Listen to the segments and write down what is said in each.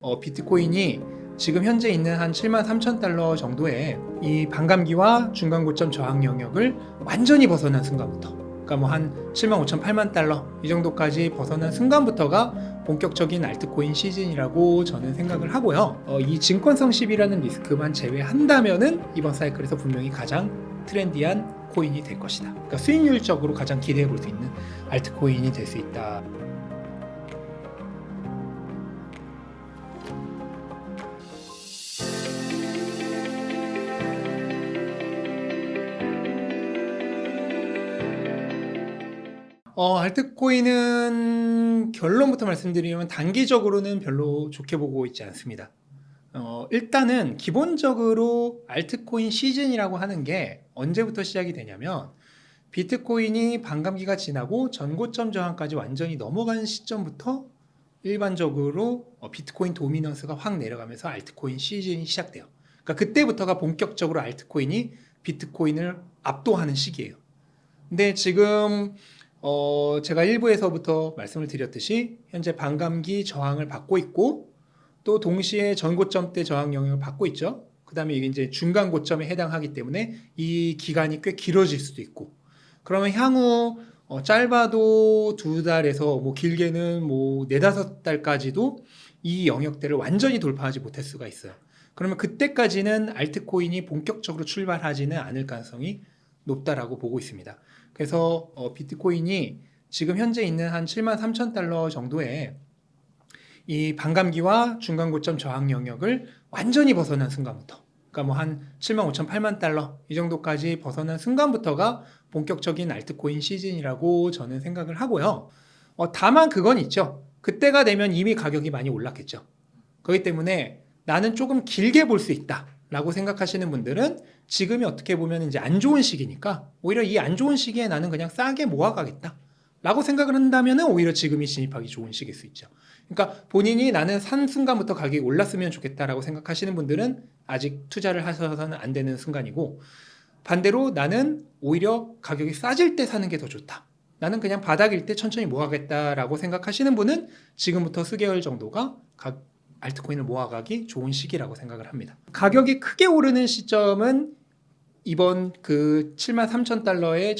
비트코인이 지금 현재 있는 한 73,000달러 정도의 이 반감기와 중간 고점 저항 영역을 완전히 벗어난 순간부터, 그러니까 뭐 한 75,000, 8만 달러 이 정도까지 벗어난 순간부터가 본격적인 알트코인 시즌이라고 저는 생각을 하고요. 이 증권성 시비라는 리스크만 제외한다면은 이번 사이클에서 분명히 가장 트렌디한 코인이 될 것이다. 그러니까 수익률적으로 가장 기대해 볼 수 있는 알트코인이 될 수 있다. 알트코인은 결론부터 말씀드리면 단기적으로는 별로 좋게 보고 있지 않습니다. 일단은 기본적으로 알트코인 시즌이라고 하는 게 언제부터 시작이 되냐면 비트코인이 반감기가 지나고 전고점 저항까지 완전히 넘어간 시점부터 일반적으로 비트코인 도미넌스가 확 내려가면서 알트코인 시즌이 시작돼요. 그러니까 그때부터가 본격적으로 알트코인이 비트코인을 압도하는 시기예요. 근데 지금 제가 일부에서부터 말씀을 드렸듯이 현재 반감기 저항을 받고 있고 또 동시에 전고점대 저항 영역을 받고 있죠. 그 다음에 이게 이제 중간 고점에 해당하기 때문에 이 기간이 꽤 길어질 수도 있고, 그러면 향후 짧아도 2달에서 뭐 길게는 뭐 4-5달까지도 이 영역대를 완전히 돌파하지 못할 수가 있어요. 그러면 그때까지는 알트코인이 본격적으로 출발하지는 않을 가능성이 높다라고 보고 있습니다. 그래서 비트코인이 지금 현재 있는 한 73,000달러 정도의 이 반감기와 중간 고점 저항 영역을 완전히 벗어난 순간부터, 그러니까 뭐 한 75,000, 8만 달러 이 정도까지 벗어난 순간부터가 본격적인 알트코인 시즌이라고 저는 생각을 하고요. 다만 그건 있죠. 그때가 되면 이미 가격이 많이 올랐겠죠. 그렇기 때문에 나는 조금 길게 볼 수 있다 라고 생각하시는 분들은 지금이 어떻게 보면 이제 안 좋은 시기니까 오히려 이 안 좋은 시기에 나는 그냥 싸게 모아가겠다 라고 생각을 한다면 오히려 지금이 진입하기 좋은 시기일 수 있죠. 그러니까 본인이 나는 산 순간부터 가격이 올랐으면 좋겠다라고 생각하시는 분들은 아직 투자를 하셔서는 안 되는 순간이고, 반대로 나는 오히려 가격이 싸질 때 사는 게 더 좋다, 나는 그냥 바닥일 때 천천히 모아겠다라고 생각하시는 분은 지금부터 수개월 정도가 알트코인을 모아가기 좋은 시기라고 생각을 합니다. 가격이 크게 오르는 시점은 이번 그 73,000달러의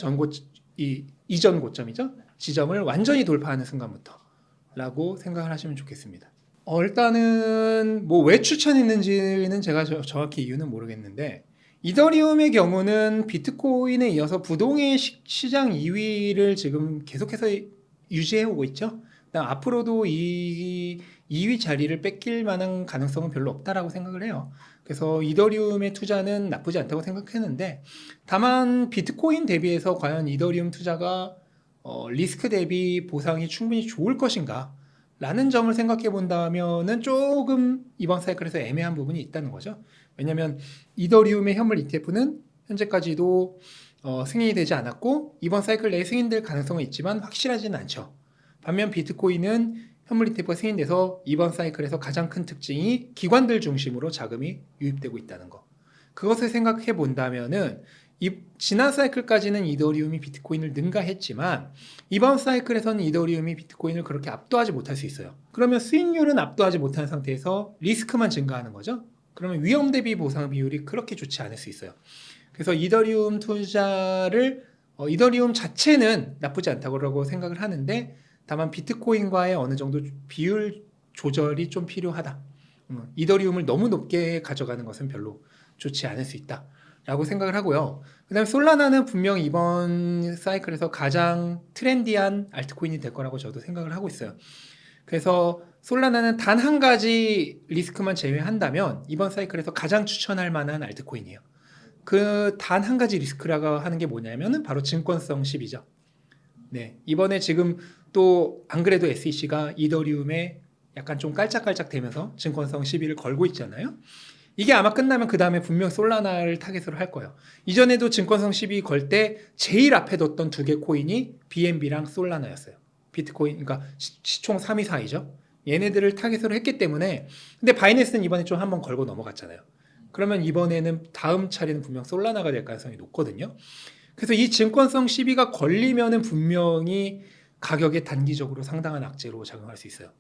이전 고점이죠. 지점을 완전히 돌파하는 순간부터 라고 생각을 하시면 좋겠습니다. 일단은 뭐 왜 추천했는지는 제가 정확히 이유는 모르겠는데, 이더리움의 경우는 비트코인에 이어서 부동의 시장 2위를 지금 계속해서 유지해 오고 있죠. 앞으로도 이 2위 자리를 뺏길 만한 가능성은 별로 없다라고 생각을 해요. 그래서 이더리움의 투자는 나쁘지 않다고 생각했는데, 다만 비트코인 대비해서 과연 이더리움 투자가 리스크 대비 보상이 충분히 좋을 것인가 라는 점을 생각해 본다면은 조금 이번 사이클에서 애매한 부분이 있다는 거죠. 왜냐하면 이더리움의 현물 ETF는 현재까지도 승인이 되지 않았고 이번 사이클 내에 승인될 가능성은 있지만 확실하지는 않죠. 반면 비트코인은 현물 ETF가 승인돼서 이번 사이클에서 가장 큰 특징이 기관들 중심으로 자금이 유입되고 있다는 거. 그것을 생각해 본다면은 지난 사이클까지는 이더리움이 비트코인을 능가했지만 이번 사이클에서는 이더리움이 비트코인을 그렇게 압도하지 못할 수 있어요. 그러면 수익률은 압도하지 못한 상태에서 리스크만 증가하는 거죠. 그러면 위험 대비 보상 비율이 그렇게 좋지 않을 수 있어요. 그래서 이더리움 투자를 이더리움 자체는 나쁘지 않다고 생각을 하는데, 다만 비트코인과의 어느 정도 비율 조절이 좀 필요하다. 이더리움을 너무 높게 가져가는 것은 별로 좋지 않을 수 있다 라고 생각을 하고요. 그 다음에 솔라나는 분명 이번 사이클에서 가장 트렌디한 알트코인이 될 거라고 저도 생각을 하고 있어요. 그래서 솔라나는 단 한 가지 리스크만 제외한다면 이번 사이클에서 가장 추천할 만한 알트코인이에요. 그 단 한 가지 리스크라고 하는 게 뭐냐면은 바로 증권성 시비죠. 네, 이번에 지금 또 안 그래도 SEC가 이더리움에 약간 좀 깔짝깔짝 대면서 증권성 시비를 걸고 있잖아요. 이게 아마 끝나면 그 다음에 분명 솔라나를 타겟으로 할 거예요. 이전에도 증권성 시비 걸 때 제일 앞에 뒀던 두 개 코인이 BNB랑 솔라나였어요. 비트코인, 그러니까 시총 3위 4위죠. 얘네들을 타겟으로 했기 때문에. 근데 바이낸스는 이번에 좀 한번 걸고 넘어갔잖아요. 그러면 이번에는 다음 차례는 분명 솔라나가 될 가능성이 높거든요. 그래서 이 증권성 시비가 걸리면은 분명히 가격에 단기적으로 상당한 악재로 작용할 수 있어요.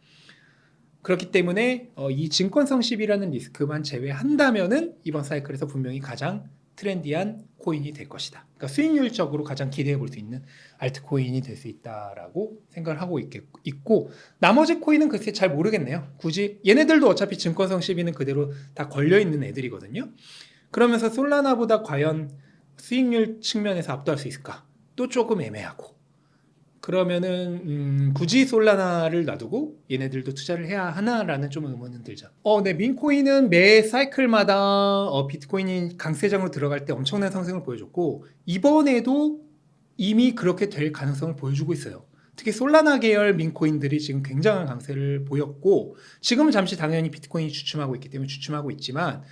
그렇기 때문에 이 증권성 시비라는 리스크만 제외한다면은 이번 사이클에서 분명히 가장 트렌디한 코인이 될 것이다. 그러니까 수익률적으로 가장 기대해 볼 수 있는 알트코인이 될 수 있다라고 생각을 하고 있고 나머지 코인은 글쎄 잘 모르겠네요. 굳이 얘네들도 어차피 증권성 시비는 그대로 다 걸려 있는 애들이거든요. 그러면서 솔라나보다 과연 수익률 측면에서 압도할 수 있을까? 또 조금 애매하고. 그러면은 굳이 솔라나를 놔두고 얘네들도 투자를 해야 하나라는 좀 의문은 들죠. 네, 민코인은 매 사이클마다 비트코인이 강세장으로 들어갈 때 엄청난 상승을 보여줬고 이번에도 이미 그렇게 될 가능성을 보여주고 있어요. 특히 솔라나 계열 민코인들이 지금 굉장한 강세를 보였고 지금은 잠시 당연히 비트코인이 주춤하고 있기 때문에 주춤하고 있지만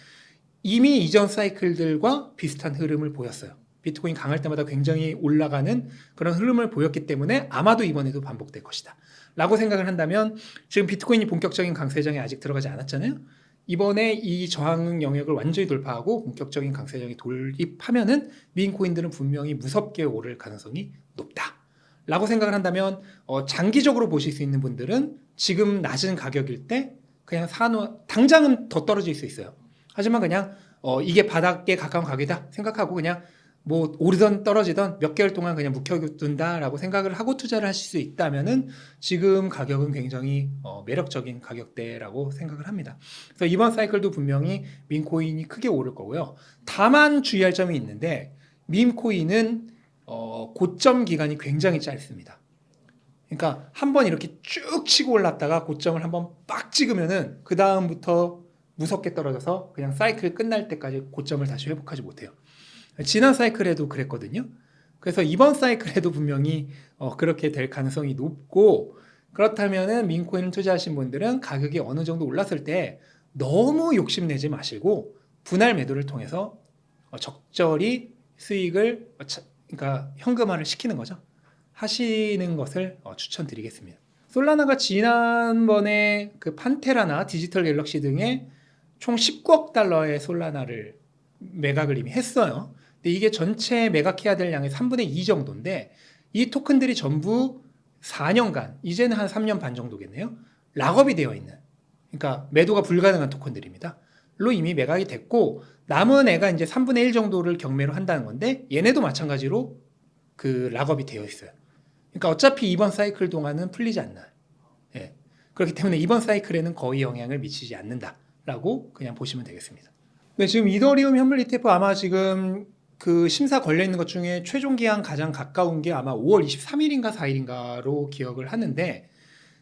이미 이전 사이클들과 비슷한 흐름을 보였어요. 비트코인 강할 때마다 굉장히 올라가는 그런 흐름을 보였기 때문에 아마도 이번에도 반복될 것이다 라고 생각을 한다면 지금 비트코인이 본격적인 강세장에 아직 들어가지 않았잖아요. 이번에 이 저항 영역을 완전히 돌파하고 본격적인 강세장에 돌입하면은 민코인들은 분명히 무섭게 오를 가능성이 높다 라고 생각을 한다면 장기적으로 보실 수 있는 분들은 지금 낮은 가격일 때 그냥 당장은 더 떨어질 수 있어요. 하지만 그냥 이게 바닥에 가까운 가격이다 생각하고 그냥 뭐 오르던 떨어지던 몇 개월 동안 그냥 묵혀둔다라고 생각을 하고 투자를 하실 수 있다면은 지금 가격은 굉장히 매력적인 가격대라고 생각을 합니다. 그래서 이번 사이클도 분명히 민코인이 크게 오를 거고요. 다만 주의할 점이 있는데 민코인은 고점 기간이 굉장히 짧습니다. 그러니까 한번 이렇게 쭉 치고 올랐다가 고점을 한번 빡 찍으면은 그 다음부터 무섭게 떨어져서 그냥 사이클 끝날 때까지 고점을 다시 회복하지 못해요. 지난 사이클에도 그랬거든요. 그래서 이번 사이클에도 분명히 그렇게 될 가능성이 높고 그렇다면은 민코인을 투자하신 분들은 가격이 어느 정도 올랐을 때 너무 욕심내지 마시고 분할 매도를 통해서 적절히 수익을 그러니까 현금화를 시키는 거죠. 하시는 것을 추천드리겠습니다. 솔라나가 지난번에 그 판테라나 디지털 갤럭시 등의 총 19억 달러의 솔라나를 매각을 이미 했어요. 근데 이게 전체 매각해야 될 양의 3분의 2 정도인데 이 토큰들이 전부 4년간, 이제는 한 3년 반 정도겠네요. 락업이 되어 있는, 그러니까 매도가 불가능한 토큰들입니다. 로 이미 매각이 됐고 남은 애가 이제 3분의 1 정도를 경매로 한다는 건데 얘네도 마찬가지로 그 락업이 되어 있어요. 그러니까 어차피 이번 사이클 동안은 풀리지 않나요. 예. 그렇기 때문에 이번 사이클에는 거의 영향을 미치지 않는다라고 그냥 보시면 되겠습니다. 네, 지금 이더리움 현물 ETF 아마 지금 그 심사 걸려 있는 것 중에 최종 기한 가장 가까운 게 아마 5월 23일인가 4일인가로 기억을 하는데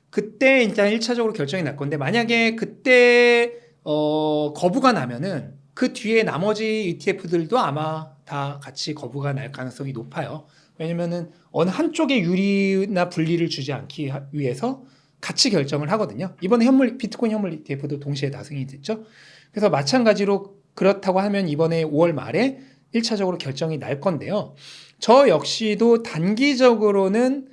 그때 일단 1차적으로 결정이 날 건데 만약에 그때 거부가 나면은 그 뒤에 나머지 ETF들도 아마 다 같이 거부가 날 가능성이 높아요. 왜냐면은 어느 한쪽에 유리나 불리를 주지 않기 위해서 같이 결정을 하거든요. 이번에 비트코인 현물 ETF도 동시에 다승인이 됐죠. 그래서 마찬가지로 그렇다고 하면 이번에 5월 말에 1차적으로 결정이 날 건데요. 저 역시도 단기적으로는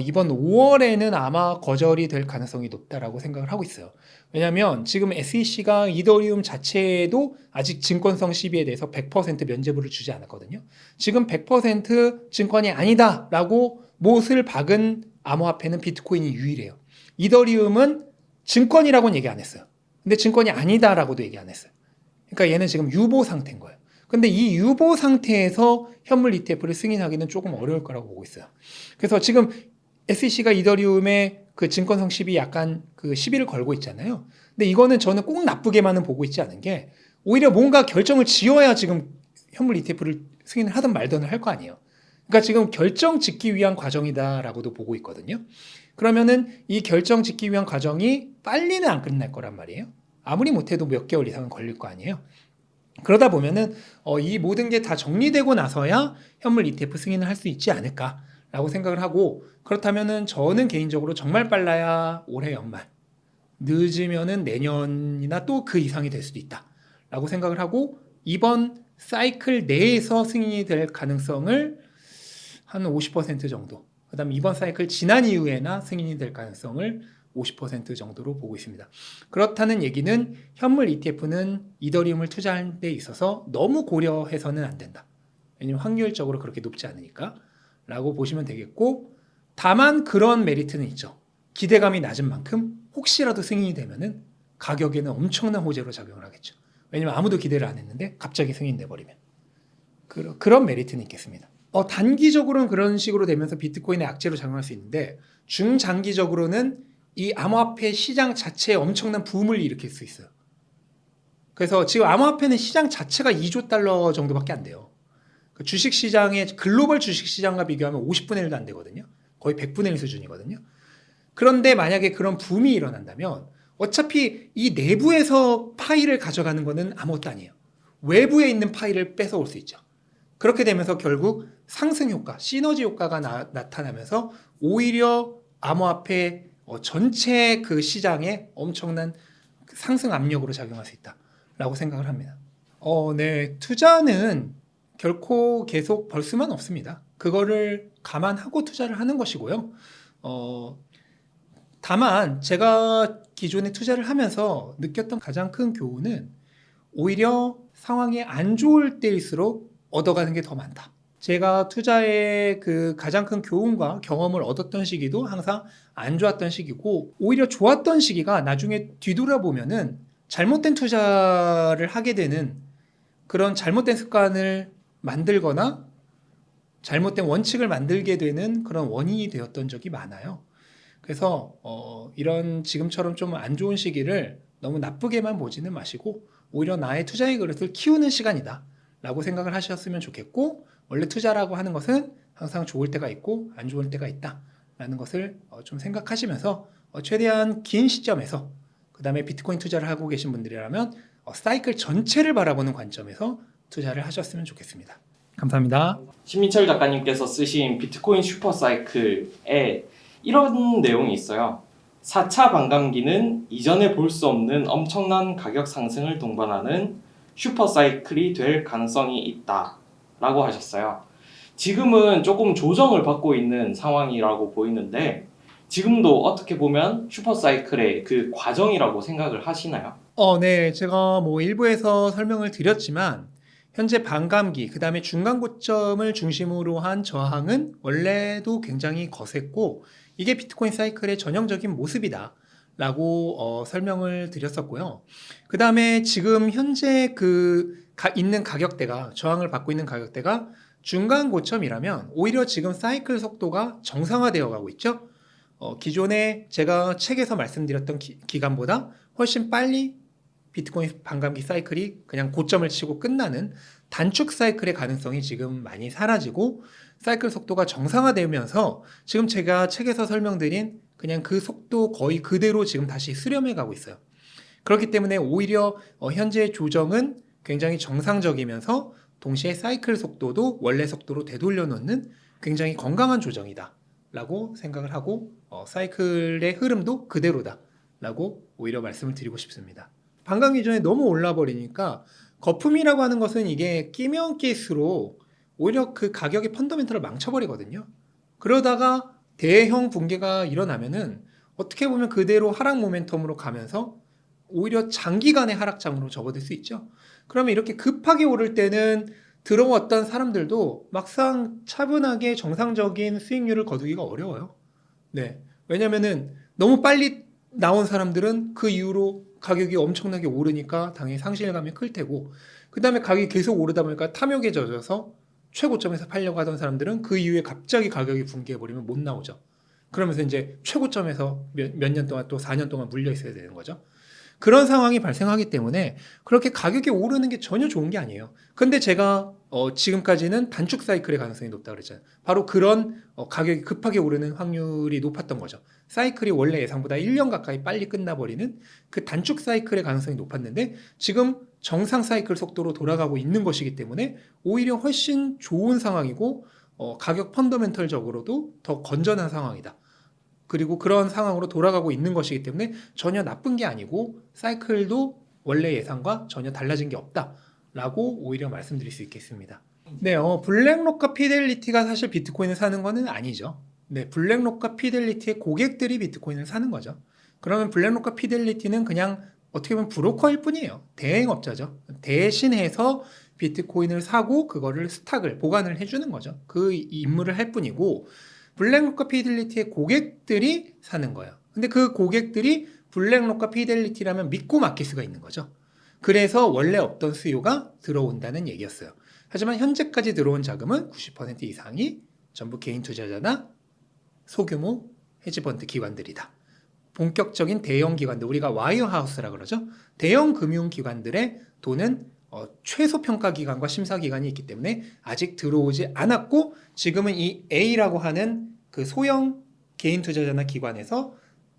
이번 5월에는 아마 거절이 될 가능성이 높다라고 생각을 하고 있어요. 왜냐하면 지금 SEC가 이더리움 자체에도 아직 증권성 시비에 대해서 100% 면죄부를 주지 않았거든요. 지금 100% 증권이 아니다라고 못을 박은 암호화폐는 비트코인이 유일해요. 이더리움은 증권이라고는 얘기 안 했어요. 근데 증권이 아니다라고도 얘기 안 했어요. 그러니까 얘는 지금 유보 상태인 거예요. 근데 이 유보 상태에서 현물 ETF를 승인하기는 조금 어려울 거라고 보고 있어요. 그래서 지금 SEC가 이더리움의 그 증권성 시비 약간 그 시비를 걸고 있잖아요. 근데 이거는 저는 꼭 나쁘게만은 보고 있지 않은 게 오히려 뭔가 결정을 지어야 지금 현물 ETF를 승인을 하든 말든 할 거 아니에요. 그러니까 지금 결정 짓기 위한 과정이다라고도 보고 있거든요. 그러면은 이 결정 짓기 위한 과정이 빨리는 안 끝날 거란 말이에요. 아무리 못해도 몇 개월 이상은 걸릴 거 아니에요. 그러다 보면은 이 모든 게 다 정리되고 나서야 현물 ETF 승인을 할 수 있지 않을까라고 생각을 하고 그렇다면은 저는 개인적으로 정말 빨라야 올해 연말, 늦으면은 내년이나 또 그 이상이 될 수도 있다라고 생각을 하고 이번 사이클 내에서 승인이 될 가능성을 한 50% 정도, 그다음 이번 사이클 지난 이후에나 승인이 될 가능성을 50% 정도로 보고 있습니다. 그렇다는 얘기는 현물 ETF는 이더리움을 투자하는 데 있어서 너무 고려해서는 안 된다. 왜냐면 확률적으로 그렇게 높지 않으니까 라고 보시면 되겠고 다만 그런 메리트는 있죠. 기대감이 낮은 만큼 혹시라도 승인이 되면은 가격에는 엄청난 호재로 작용을 하겠죠. 왜냐면 아무도 기대를 안 했는데 갑자기 승인돼 버리면 그런 메리트는 있겠습니다. 단기적으로는 그런 식으로 되면서 비트코인의 악재로 작용할 수 있는데 중장기적으로는 이 암호화폐 시장 자체에 엄청난 붐을 일으킬 수 있어요. 그래서 지금 암호화폐는 시장 자체가 2조 달러 정도밖에 안 돼요. 그 주식시장의 글로벌 주식시장과 비교하면 50분의 1도 안 되거든요. 거의 100분의 1 수준이거든요. 그런데 만약에 그런 붐이 일어난다면 어차피 이 내부에서 파일을 가져가는 거는 아무것도 아니에요. 외부에 있는 파일을 뺏어올 수 있죠. 그렇게 되면서 결국 상승 효과, 시너지 효과가 나타나면서 오히려 암호화폐 전체 그 시장에 엄청난 상승 압력으로 작용할 수 있다라고 생각을 합니다. 네, 투자는 결코 계속 벌 수만 없습니다. 그거를 감안하고 투자를 하는 것이고요. 다만 제가 기존에 투자를 하면서 느꼈던 가장 큰 교훈은 오히려 상황이 안 좋을 때일수록 얻어가는 게 더 많다. 제가 투자의 그 가장 큰 교훈과 경험을 얻었던 시기도 항상 안 좋았던 시기고 오히려 좋았던 시기가 나중에 뒤돌아보면은 잘못된 투자를 하게 되는 그런 잘못된 습관을 만들거나 잘못된 원칙을 만들게 되는 그런 원인이 되었던 적이 많아요. 그래서 이런 지금처럼 좀 안 좋은 시기를 너무 나쁘게만 보지는 마시고 오히려 나의 투자의 그릇을 키우는 시간이다 라고 생각을 하셨으면 좋겠고 원래 투자라고 하는 것은 항상 좋을 때가 있고 안 좋을 때가 있다 라는 것을 좀 생각하시면서 최대한 긴 시점에서 그 다음에 비트코인 투자를 하고 계신 분들이라면 사이클 전체를 바라보는 관점에서 투자를 하셨으면 좋겠습니다. 감사합니다. 신민철 작가님께서 쓰신 비트코인 슈퍼사이클에 이런 내용이 있어요. 4차 반감기는 이전에 볼 수 없는 엄청난 가격 상승을 동반하는 슈퍼사이클이 될 가능성이 있다 라고 하셨어요. 지금은 조금 조정을 받고 있는 상황이라고 보이는데 지금도 어떻게 보면 슈퍼사이클의 그 과정이라고 생각을 하시나요? 네. 제가 뭐 일부에서 설명을 드렸지만 현재 반감기, 그 다음에 중간 고점을 중심으로 한 저항은 원래도 굉장히 거셌고 이게 비트코인 사이클의 전형적인 모습이다 라고 설명을 드렸었고요. 그 다음에 지금 현재 있는 가격대가 저항을 받고 있는 가격대가 중간 고점이라면 오히려 지금 사이클 속도가 정상화되어 가고 있죠. 기존에 제가 책에서 말씀드렸던 기간보다 훨씬 빨리 비트코인 반감기 사이클이 그냥 고점을 치고 끝나는 단축 사이클의 가능성이 지금 많이 사라지고 사이클 속도가 정상화되면서 지금 제가 책에서 설명드린 그냥 그 속도 거의 그대로 지금 다시 수렴해 가고 있어요. 그렇기 때문에 오히려 현재 조정은 굉장히 정상적이면서 동시에 사이클 속도도 원래 속도로 되돌려 놓는 굉장히 건강한 조정이다 라고 생각을 하고 사이클의 흐름도 그대로다 라고 오히려 말씀을 드리고 싶습니다. 반감기 전에 너무 올라 버리니까 거품이라고 하는 것은 이게 끼면 끼수록 오히려 그 가격의 펀더멘털을 망쳐버리거든요. 그러다가 대형 붕괴가 일어나면은 어떻게 보면 그대로 하락 모멘텀으로 가면서 오히려 장기간의 하락장으로 접어들 수 있죠. 그러면 이렇게 급하게 오를 때는 들어왔던 사람들도 막상 차분하게 정상적인 수익률을 거두기가 어려워요. 네. 왜냐면은 너무 빨리 나온 사람들은 그 이후로 가격이 엄청나게 오르니까 당연히 상실감이 클 테고 그 다음에 가격이 계속 오르다 보니까 탐욕에 젖어서 최고점에서 팔려고 하던 사람들은 그 이후에 갑자기 가격이 붕괴해버리면 못 나오죠. 그러면서 이제 최고점에서 몇 년 동안 또 4년 동안 물려 있어야 되는 거죠. 그런 상황이 발생하기 때문에 그렇게 가격이 오르는 게 전혀 좋은 게 아니에요. 근데 제가 지금까지는 단축 사이클의 가능성이 높다고 그랬잖아요. 바로 그런 가격이 급하게 오르는 확률이 높았던 거죠. 사이클이 원래 예상보다 1년 가까이 빨리 끝나버리는 그 단축 사이클의 가능성이 높았는데 지금 정상 사이클 속도로 돌아가고 있는 것이기 때문에 오히려 훨씬 좋은 상황이고 가격 펀더멘털적으로도 더 건전한 상황이다. 그리고 그런 상황으로 돌아가고 있는 것이기 때문에 전혀 나쁜 게 아니고 사이클도 원래 예상과 전혀 달라진 게 없다라고 오히려 말씀드릴 수 있겠습니다. 네, 블랙록과 피델리티가 사실 비트코인을 사는 거는 아니죠. 네, 블랙록과 피델리티의 고객들이 비트코인을 사는 거죠. 그러면 블랙록과 피델리티는 그냥 어떻게 보면 브로커일 뿐이에요. 대행업자죠. 대신해서 비트코인을 사고 그거를 스탁을 보관을 해주는 거죠. 그 임무를 할 뿐이고 블랙록과 피델리티의 고객들이 사는 거예요. 근데 그 고객들이 블랙록과 피델리티라면 믿고 맡길 수가 있는 거죠. 그래서 원래 없던 수요가 들어온다는 얘기였어요. 하지만 현재까지 들어온 자금은 90% 이상이 전부 개인 투자자나 소규모 헤지펀드 기관들이다. 본격적인 대형 기관들, 우리가 와이어하우스라 그러죠. 대형 금융기관들의 돈은 최소 평가 기관과 심사 기관이 있기 때문에 아직 들어오지 않았고, 지금은 이 A라고 하는 그 소형 개인 투자자나 기관에서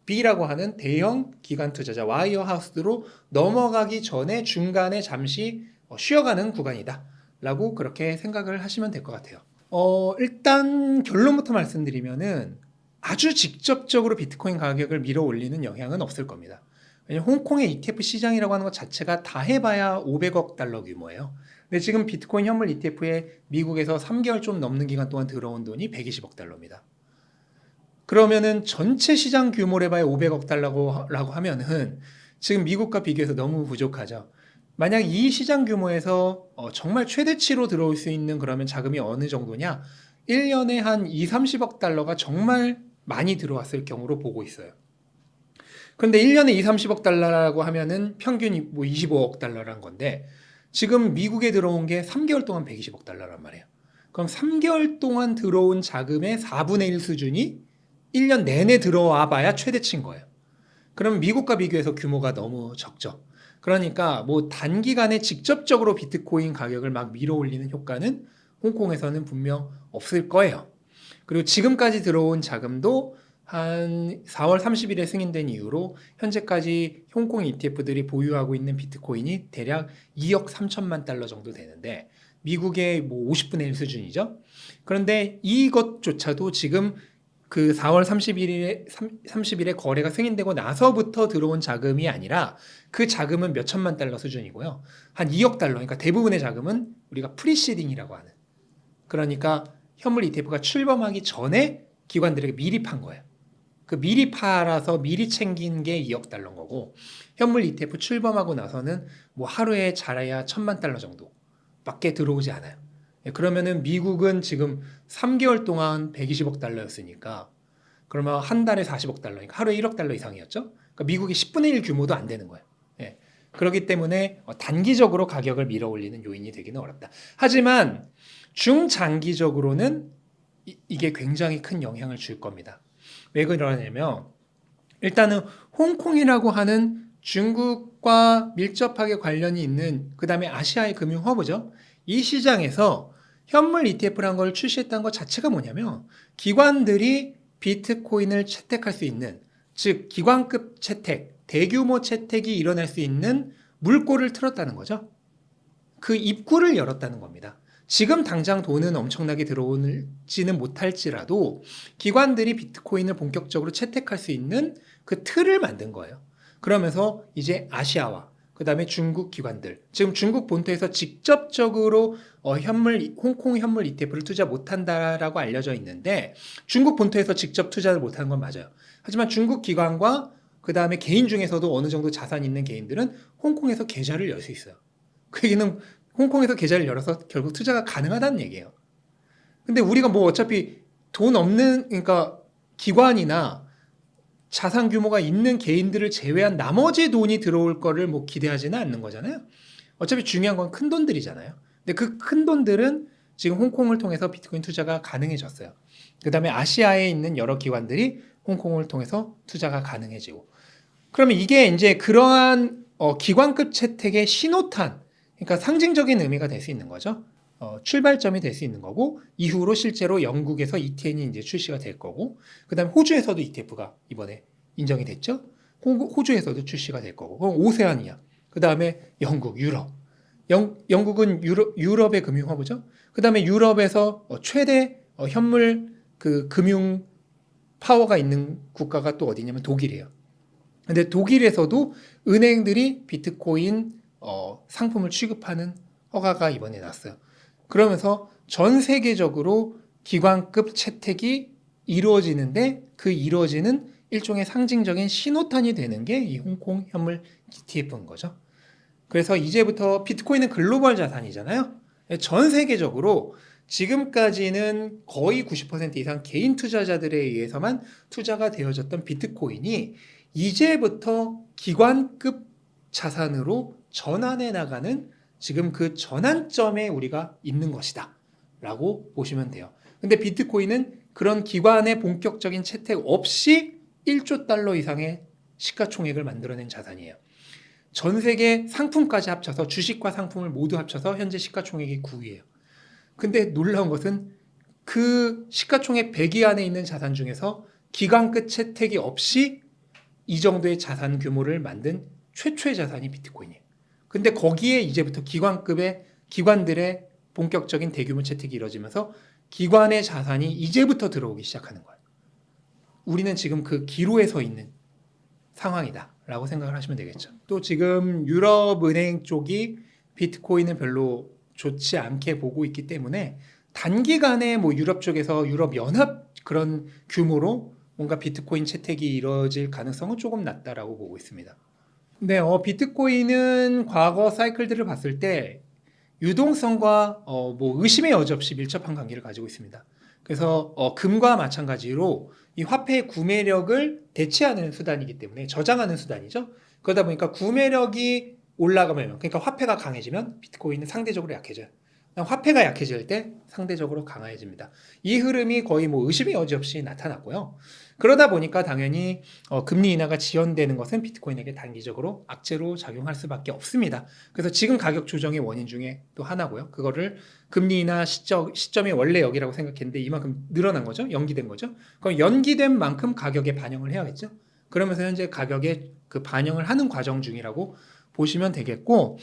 B라고 하는 대형 기관 투자자 와이어하우스로 넘어가기 전에 중간에 잠시 쉬어가는 구간이다 라고 그렇게 생각을 하시면 될 것 같아요. 일단 결론부터 말씀드리면은 아주 직접적으로 비트코인 가격을 밀어 올리는 영향은 없을 겁니다. 왜냐면 홍콩의 ETF 시장이라고 하는 것 자체가 다 해봐야 500억 달러 규모예요. 근데 지금 비트코인 현물 ETF에 미국에서 3개월 좀 넘는 기간 동안 들어온 돈이 120억 달러입니다. 그러면은 전체 시장 규모를 해봐야 500억 달러라고 하면은 지금 미국과 비교해서 너무 부족하죠. 만약 이 시장 규모에서 정말 최대치로 들어올 수 있는 그러면 자금이 어느 정도냐? 1년에 한 2, 30억 달러가 정말 많이 들어왔을 경우로 보고 있어요. 그런데 1년에 2, 30억 달러라고 하면은 평균이 뭐 25억 달러란 건데, 지금 미국에 들어온 게 3개월 동안 120억 달러란 말이에요. 그럼 3개월 동안 들어온 자금의 4분의 1 수준이 1년 내내 들어와 봐야 최대치인 거예요. 그럼 미국과 비교해서 규모가 너무 적죠. 그러니까 뭐 단기간에 직접적으로 비트코인 가격을 막 밀어 올리는 효과는 홍콩에서는 분명 없을 거예요. 그리고 지금까지 들어온 자금도 한 4월 30일에 승인된 이후로 현재까지 홍콩 ETF들이 보유하고 있는 비트코인이 대략 2억 3천만 달러 정도 되는데, 미국의 뭐 50분의 1 수준이죠. 그런데 이것조차도 지금 그 4월 30일에 거래가 승인되고 나서부터 들어온 자금이 아니라 그 자금은 몇 천만 달러 수준이고요. 한 2억 달러, 그러니까 대부분의 자금은 우리가 프리시딩이라고 하는, 그러니까 현물 ETF가 출범하기 전에 기관들에게 미리 판 거예요. 그 미리 팔아서 미리 챙긴 게 2억 달러인 거고, 현물 ETF 출범하고 나서는 뭐 하루에 잘해야 1,000만 달러 정도 밖에 들어오지 않아요. 그러면은 미국은 지금 3개월 동안 120억 달러였으니까 그러면 한 달에 40억 달러니까 하루에 1억 달러 이상이었죠. 그러니까 미국이 10분의 1 규모도 안 되는 거예요. 예. 그렇기 때문에 단기적으로 가격을 밀어 올리는 요인이 되기는 어렵다. 하지만 중장기적으로는 이게 굉장히 큰 영향을 줄 겁니다. 왜 그러냐면, 일단은 홍콩이라고 하는 중국과 밀접하게 관련이 있는, 그 다음에 아시아의 금융 허브죠. 이 시장에서 현물 ETF라는 걸 출시했다는 것 자체가 뭐냐면, 기관들이 비트코인을 채택할 수 있는, 즉 기관급 채택, 대규모 채택이 일어날 수 있는 물꼬를 틀었다는 거죠. 그 입구를 열었다는 겁니다. 지금 당장 돈은 엄청나게 들어오지는 못할지라도 기관들이 비트코인을 본격적으로 채택할 수 있는 그 틀을 만든 거예요. 그러면서 이제 아시아와 그 다음에 중국 기관들, 지금 중국 본토에서 직접적으로 홍콩 현물 ETF를 투자 못한다라고 알려져 있는데, 중국 본토에서 직접 투자를 못하는 건 맞아요. 하지만 중국 기관과 그 다음에 개인 중에서도 어느 정도 자산 있는 개인들은 홍콩에서 계좌를 열 수 있어요. 그 얘기는 홍콩에서 계좌를 열어서 결국 투자가 가능하다는 얘기예요. 근데 우리가 뭐 어차피 돈 없는, 그러니까 기관이나 자산 규모가 있는 개인들을 제외한 나머지 돈이 들어올 거를 뭐 기대하지는 않는 거잖아요. 어차피 중요한 건 큰 돈들이잖아요. 근데 그 큰 돈들은 지금 홍콩을 통해서 비트코인 투자가 가능해졌어요. 그 다음에 아시아에 있는 여러 기관들이 홍콩을 통해서 투자가 가능해지고, 그러면 이게 이제 그러한 기관급 채택의 신호탄, 그러니까 상징적인 의미가 될 수 있는 거죠. 출발점이 될 수 있는 거고, 이후로 실제로 영국에서 ETN이 이제 출시가 될 거고, 그 다음에 호주에서도 ETF가 이번에 인정이 됐죠. 호주에서도 출시가 될 거고, 그럼 오세아니아, 그 다음에 영국, 유럽. 영국은 유럽의 금융 허브죠. 그 다음에 유럽에서 최대 현물 그 금융 파워가 있는 국가가 또 어디냐면 독일이에요. 근데 독일에서도 은행들이 비트코인 상품을 취급하는 허가가 이번에 났어요. 그러면서 전 세계적으로 기관급 채택이 이루어지는데, 그 이루어지는 일종의 상징적인 신호탄이 되는 게 이 홍콩 현물 ETF인 거죠. 그래서 이제부터 비트코인은 글로벌 자산이잖아요. 전 세계적으로 지금까지는 거의 90% 이상 개인 투자자들에 의해서만 투자가 되어졌던 비트코인이 이제부터 기관급 자산으로 전환해 나가는 지금 그 전환점에 우리가 있는 것이다 라고 보시면 돼요. 근데 비트코인은 그런 기관의 본격적인 채택 없이 1조 달러 이상의 시가총액을 만들어낸 자산이에요. 전 세계 상품까지 합쳐서 주식과 상품을 모두 합쳐서 현재 시가총액이 9위예요. 근데 놀라운 것은 그 시가총액 100위 안에 있는 자산 중에서 기관급 채택이 없이 이 정도의 자산 규모를 만든 최초의 자산이 비트코인이에요. 근데 거기에 이제부터 기관들의 본격적인 대규모 채택이 이루어지면서 기관의 자산이 이제부터 들어오기 시작하는 거예요. 우리는 지금 그 기로에 서 있는 상황이다 라고 생각을 하시면 되겠죠. 또 지금 유럽은행 쪽이 비트코인을 별로 좋지 않게 보고 있기 때문에 단기간에 뭐 유럽 쪽에서 유럽연합 그런 규모로 뭔가 비트코인 채택이 이루어질 가능성은 조금 낮다라고 보고 있습니다. 네, 비트코인은 과거 사이클들을 봤을 때 유동성과 뭐 의심의 여지 없이 밀접한 관계를 가지고 있습니다. 그래서 금과 마찬가지로 이 화폐의 구매력을 대체하는 수단이기 때문에 저장하는 수단이죠. 그러다 보니까 구매력이 올라가면, 그러니까 화폐가 강해지면 비트코인은 상대적으로 약해져요. 화폐가 약해질 때 상대적으로 강해집니다. 이 흐름이 거의 뭐 의심의 여지 없이 나타났고요. 그러다 보니까 당연히 금리 인하가 지연되는 것은 비트코인에게 단기적으로 악재로 작용할 수밖에 없습니다. 그래서 지금 가격 조정의 원인 중에 또 하나고요. 그거를 금리 인하 시점이 원래 여기라고 생각했는데 이만큼 늘어난 거죠. 연기된 거죠. 그럼 연기된 만큼 가격에 반영을 해야겠죠. 그러면서 현재 가격에 그 반영을 하는 과정 중이라고 보시면 되겠고,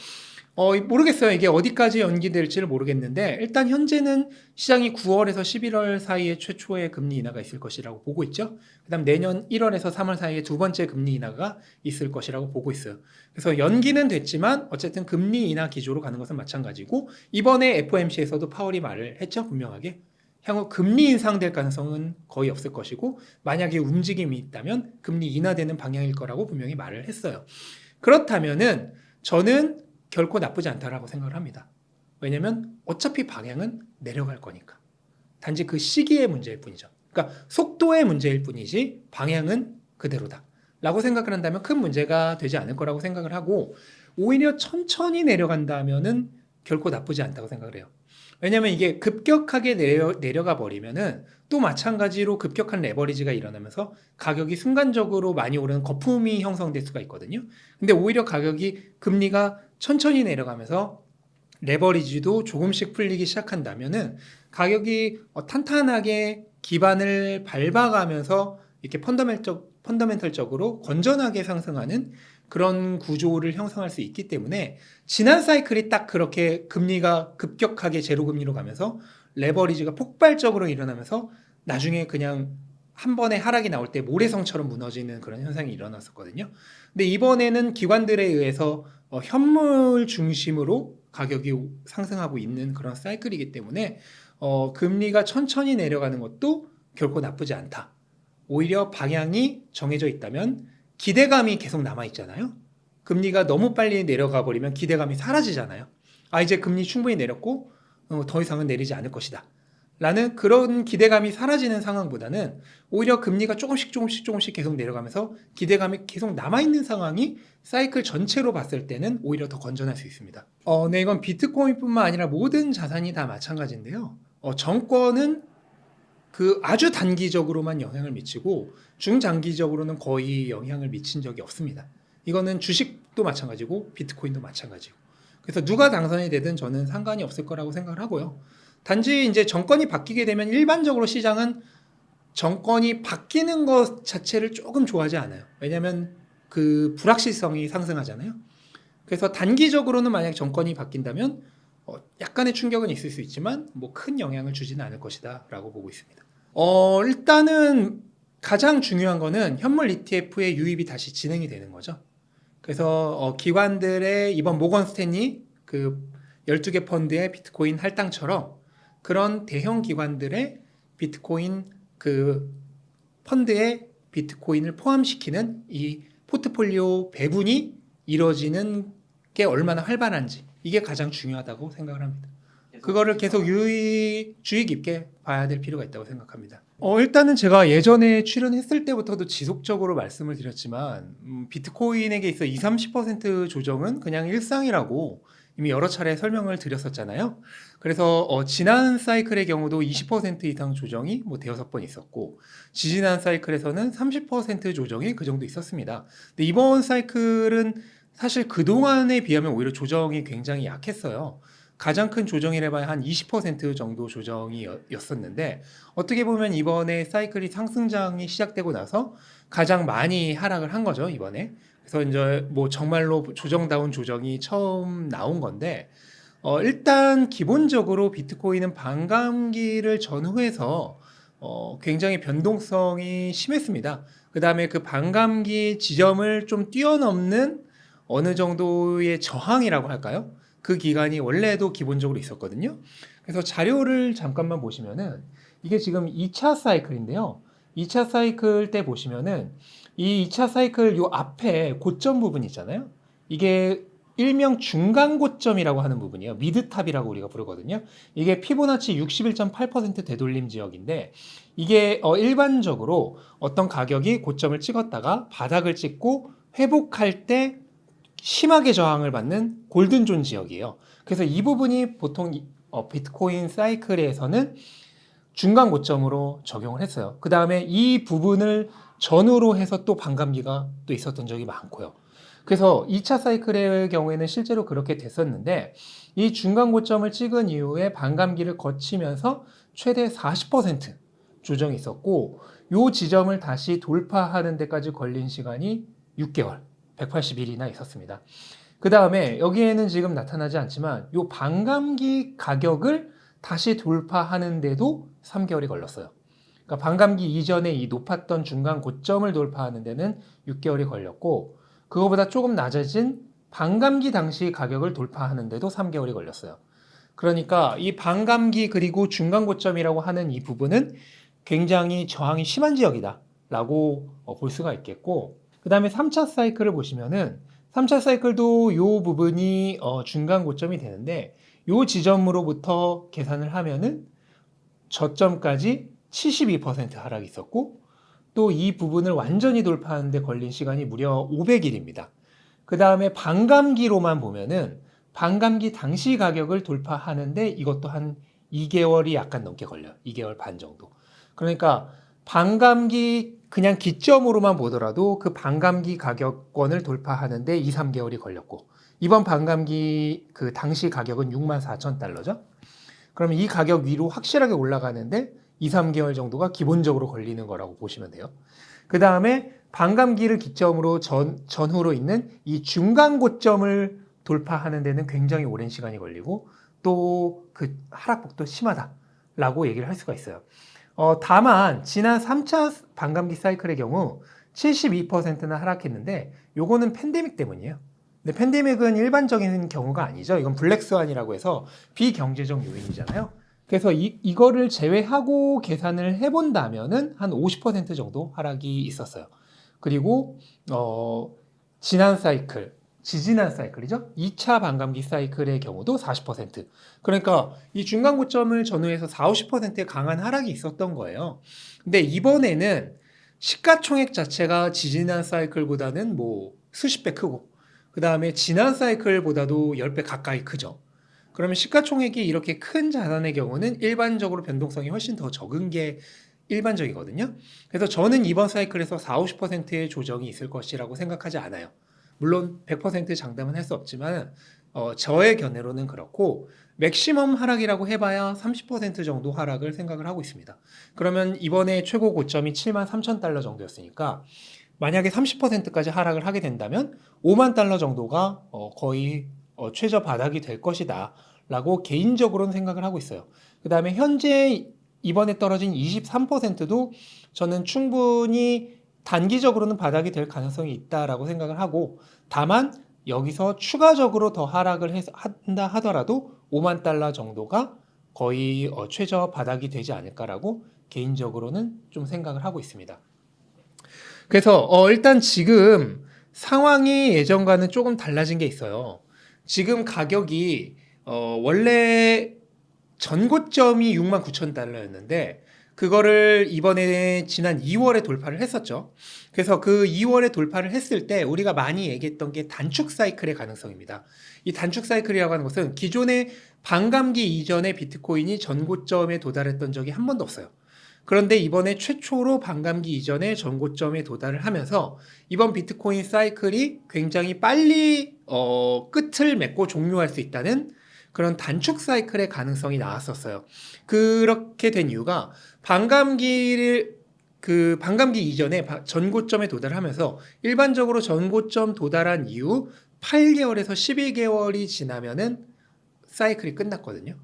모르겠어요. 이게 어디까지 연기될지를 모르겠는데 일단 현재는 시장이 9월에서 11월 사이에 최초의 금리 인하가 있을 것이라고 보고 있죠. 그다음 내년 1월에서 3월 사이에 두 번째 금리 인하가 있을 것이라고 보고 있어요. 그래서 연기는 됐지만 어쨌든 금리 인하 기조로 가는 것은 마찬가지고, 이번에 FOMC에서도 파월이 말을 했죠. 분명하게 향후 금리 인상될 가능성은 거의 없을 것이고, 만약에 움직임이 있다면 금리 인하되는 방향일 거라고 분명히 말을 했어요. 그렇다면은 저는 결코 나쁘지 않다라고 생각을 합니다. 왜냐면 어차피 방향은 내려갈 거니까. 단지 그 시기의 문제일 뿐이죠. 그러니까 속도의 문제일 뿐이지 방향은 그대로다 라고 생각을 한다면 큰 문제가 되지 않을 거라고 생각을 하고, 오히려 천천히 내려간다면은 결코 나쁘지 않다고 생각을 해요. 왜냐면 이게 급격하게 내려가 버리면은 또 마찬가지로 급격한 레버리지가 일어나면서 가격이 순간적으로 많이 오르는 거품이 형성될 수가 있거든요. 근데 오히려 금리가 천천히 내려가면서 레버리지도 조금씩 풀리기 시작한다면은 가격이 탄탄하게 기반을 밟아가면서 이렇게 펀더멘털적으로 건전하게 상승하는 그런 구조를 형성할 수 있기 때문에, 지난 사이클이 딱 그렇게 금리가 급격하게 제로금리로 가면서 레버리지가 폭발적으로 일어나면서 나중에 그냥 한 번에 하락이 나올 때 모래성처럼 무너지는 그런 현상이 일어났었거든요. 근데 이번에는 기관들에 의해서 현물 중심으로 가격이 상승하고 있는 그런 사이클이기 때문에 금리가 천천히 내려가는 것도 결코 나쁘지 않다. 오히려 방향이 정해져 있다면 기대감이 계속 남아있잖아요. 금리가 너무 빨리 내려가 버리면 기대감이 사라지잖아요. 이제 금리 충분히 내렸고 더 이상은 내리지 않을 것이다 라는 그런 기대감이 사라지는 상황보다는 오히려 금리가 조금씩 계속 내려가면서 기대감이 계속 남아있는 상황이 사이클 전체로 봤을 때는 오히려 더 건전할 수 있습니다. 네, 이건 비트코인뿐만 아니라 모든 자산이 다 마찬가지인데요. 정권은 그 아주 단기적으로만 영향을 미치고 중장기적으로는 거의 영향을 미친 적이 없습니다. 이거는 주식도 마찬가지고 비트코인도 마찬가지고. 그래서 누가 당선이 되든 저는 상관이 없을 거라고 생각을 하고요. 단지 이제 정권이 바뀌게 되면 일반적으로 시장은 정권이 바뀌는 것 자체를 조금 좋아하지 않아요. 왜냐하면 그 불확실성이 상승하잖아요. 그래서 단기적으로는 만약 정권이 바뀐다면 약간의 충격은 있을 수 있지만 뭐 큰 영향을 주지는 않을 것이다 라고 보고 있습니다. 일단은 가장 중요한 거는 현물 ETF의 유입이 다시 진행이 되는 거죠. 그래서 기관들의 이번 모건 스탠리 그 12개 펀드의 비트코인 할당처럼 그런 대형 기관들의 비트코인 그 펀드에 비트코인을 포함시키는 이 포트폴리오 배분이 이루어지는 게 얼마나 활발한지, 이게 가장 중요하다고 생각을 합니다. 그거를 계속 주의 깊게 봐야 될 필요가 있다고 생각합니다. 일단은 제가 예전에 출연했을 때부터도 지속적으로 말씀을 드렸지만 비트코인에게 있어 20-30% 조정은 그냥 일상이라고 이미 여러 차례 설명을 드렸었잖아요. 그래서 지난 사이클의 경우도 20% 이상 조정이 뭐 대여섯 번 있었고 지지난 사이클에서는 30% 조정이 그 정도 있었습니다. 근데 이번 사이클은 사실 그동안에 비하면 오히려 조정이 굉장히 약했어요. 가장 큰 조정이래봐야 한 20% 정도 조정이었었는데 어떻게 보면 이번에 사이클이 상승장이 시작되고 나서 가장 많이 하락을 한 거죠, 이번에. 그래서 이제 뭐 정말로 조정다운 조정이 처음 나온 건데 일단 기본적으로 비트코인은 반감기를 전후해서 굉장히 변동성이 심했습니다. 그 다음에 그 반감기 지점을 좀 뛰어넘는 어느 정도의 저항이라고 할까요? 그 기간이 원래도 기본적으로 있었거든요. 그래서 자료를 잠깐만 보시면은 이게 지금 2차 사이클인데요. 2차 사이클 때 보시면은 이 2차 사이클 요 앞에 고점 부분 있잖아요. 이게 일명 중간 고점이라고 하는 부분이에요. 미드탑이라고 우리가 부르거든요. 이게 피보나치 61.8% 되돌림 지역인데 이게 일반적으로 어떤 가격이 고점을 찍었다가 바닥을 찍고 회복할 때 심하게 저항을 받는 골든존 지역이에요. 그래서 이 부분이 보통 비트코인 사이클에서는 중간 고점으로 적용을 했어요. 그 다음에 이 부분을 전후로 해서 또 반감기가 또 있었던 적이 많고요. 그래서 2차 사이클의 경우에는 실제로 그렇게 됐었는데 이 중간 고점을 찍은 이후에 반감기를 거치면서 최대 40% 조정이 있었고 이 지점을 다시 돌파하는 데까지 걸린 시간이 6개월, 180일이나 있었습니다. 그 다음에 여기에는 지금 나타나지 않지만 이 반감기 가격을 다시 돌파하는데도 3개월이 걸렸어요. 그러니까 반감기 이전에 이 높았던 중간 고점을 돌파하는 데는 6개월이 걸렸고 그거보다 조금 낮아진 반감기 당시 가격을 돌파하는데도 3개월이 걸렸어요. 그러니까 이 반감기 그리고 중간 고점이라고 하는 이 부분은 굉장히 저항이 심한 지역이다 라고 볼 수가 있겠고 그 다음에 3차 사이클을 보시면은 3차 사이클도 이 부분이 중간 고점이 되는데 이 지점으로부터 계산을 하면은 저점까지 72% 하락이 있었고 또 이 부분을 완전히 돌파하는데 걸린 시간이 무려 500일입니다. 그 다음에 반감기로만 보면은 반감기 당시 가격을 돌파하는데 이것도 한 2개월이 약간 넘게 걸려요. 2개월 반 정도. 그러니까 반감기 그냥 기점으로만 보더라도 그 반감기 가격권을 돌파하는데 2, 3개월이 걸렸고 이번 반감기 그 당시 가격은 64,000달러죠. 그러면 이 가격 위로 확실하게 올라가는데 2, 3개월 정도가 기본적으로 걸리는 거라고 보시면 돼요. 그 다음에 반감기를 기점으로 전후로 있는 이 중간 고점을 돌파하는 데는 굉장히 오랜 시간이 걸리고 또 그 하락폭도 심하다라고 얘기를 할 수가 있어요. 다만 지난 3차 반감기 사이클의 경우 72%나 하락했는데 요거는 팬데믹 때문이에요. 근데 팬데믹은 일반적인 경우가 아니죠. 이건 블랙스완이라고 해서 비경제적 요인이잖아요. 그래서 이거를 제외하고 계산을 해본다면은 한 50% 정도 하락이 있었어요. 그리고 지난 사이클, 지지난 사이클이죠. 2차 반감기 사이클의 경우도 40%. 그러니까 이 중간 고점을 전후해서 40-50%의 강한 하락이 있었던 거예요. 근데 이번에는 시가총액 자체가 지지난 사이클보다는 뭐 수십 배 크고 그 다음에 지난 사이클보다도 10배 가까이 크죠. 그러면 시가총액이 이렇게 큰 자산의 경우는 일반적으로 변동성이 훨씬 더 적은 게 일반적이거든요. 그래서 저는 이번 사이클에서 40-50%의 조정이 있을 것이라고 생각하지 않아요. 물론 100% 장담은 할 수 없지만 저의 견해로는 그렇고 맥시멈 하락이라고 해봐야 30% 정도 하락을 생각을 하고 있습니다. 그러면 이번에 최고 고점이 73,000달러 정도였으니까 만약에 30%까지 하락을 하게 된다면 5만 달러 정도가 거의 최저 바닥이 될 것이다 라고 개인적으로는 생각을 하고 있어요. 그 다음에 현재 이번에 떨어진 23%도 저는 충분히 단기적으로는 바닥이 될 가능성이 있다라고 생각을 하고 다만 여기서 추가적으로 더 하락을 한다 하더라도 5만 달러 정도가 거의 최저 바닥이 되지 않을까라고 개인적으로는 좀 생각을 하고 있습니다. 그래서 일단 지금 상황이 예전과는 조금 달라진 게 있어요. 지금 가격이 원래 전고점이 69,000달러였는데 그거를 이번에 지난 2월에 돌파를 했었죠. 그래서 그 2월에 돌파를 했을 때 우리가 많이 얘기했던 게 단축 사이클의 가능성입니다. 이 단축 사이클이라고 하는 것은 기존의 반감기 이전에 비트코인이 전고점에 도달했던 적이 한 번도 없어요. 그런데 이번에 최초로 반감기 이전에 전고점에 도달을 하면서 이번 비트코인 사이클이 굉장히 빨리 끝을 맺고 종료할 수 있다는 그런 단축 사이클의 가능성이 나왔었어요. 그렇게 된 이유가 반감기 이전에 전고점에 도달하면서 일반적으로 전고점 도달한 이후 8개월에서 12개월이 지나면은 사이클이 끝났거든요.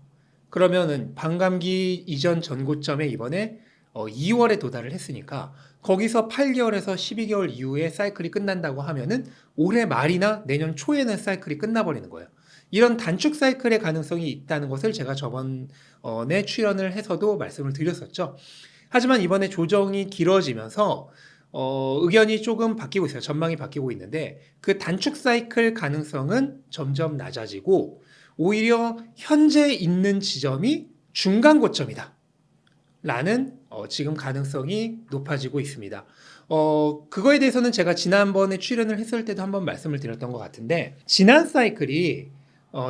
그러면은 반감기 이전 전고점에 이번에 2월에 도달을 했으니까 거기서 8개월에서 12개월 이후에 사이클이 끝난다고 하면은 올해 말이나 내년 초에는 사이클이 끝나버리는 거예요. 이런 단축 사이클의 가능성이 있다는 것을 제가 저번에 출연을 해서도 말씀을 드렸었죠. 하지만 이번에 조정이 길어지면서 의견이 조금 바뀌고 있어요. 전망이 바뀌고 있는데 그 단축 사이클 가능성은 점점 낮아지고 오히려 현재 있는 지점이 중간 고점이다. 라는 지금 가능성이 높아지고 있습니다. 그거에 대해서는 제가 지난번에 출연을 했을 때도 한번 말씀을 드렸던 것 같은데 지난 사이클이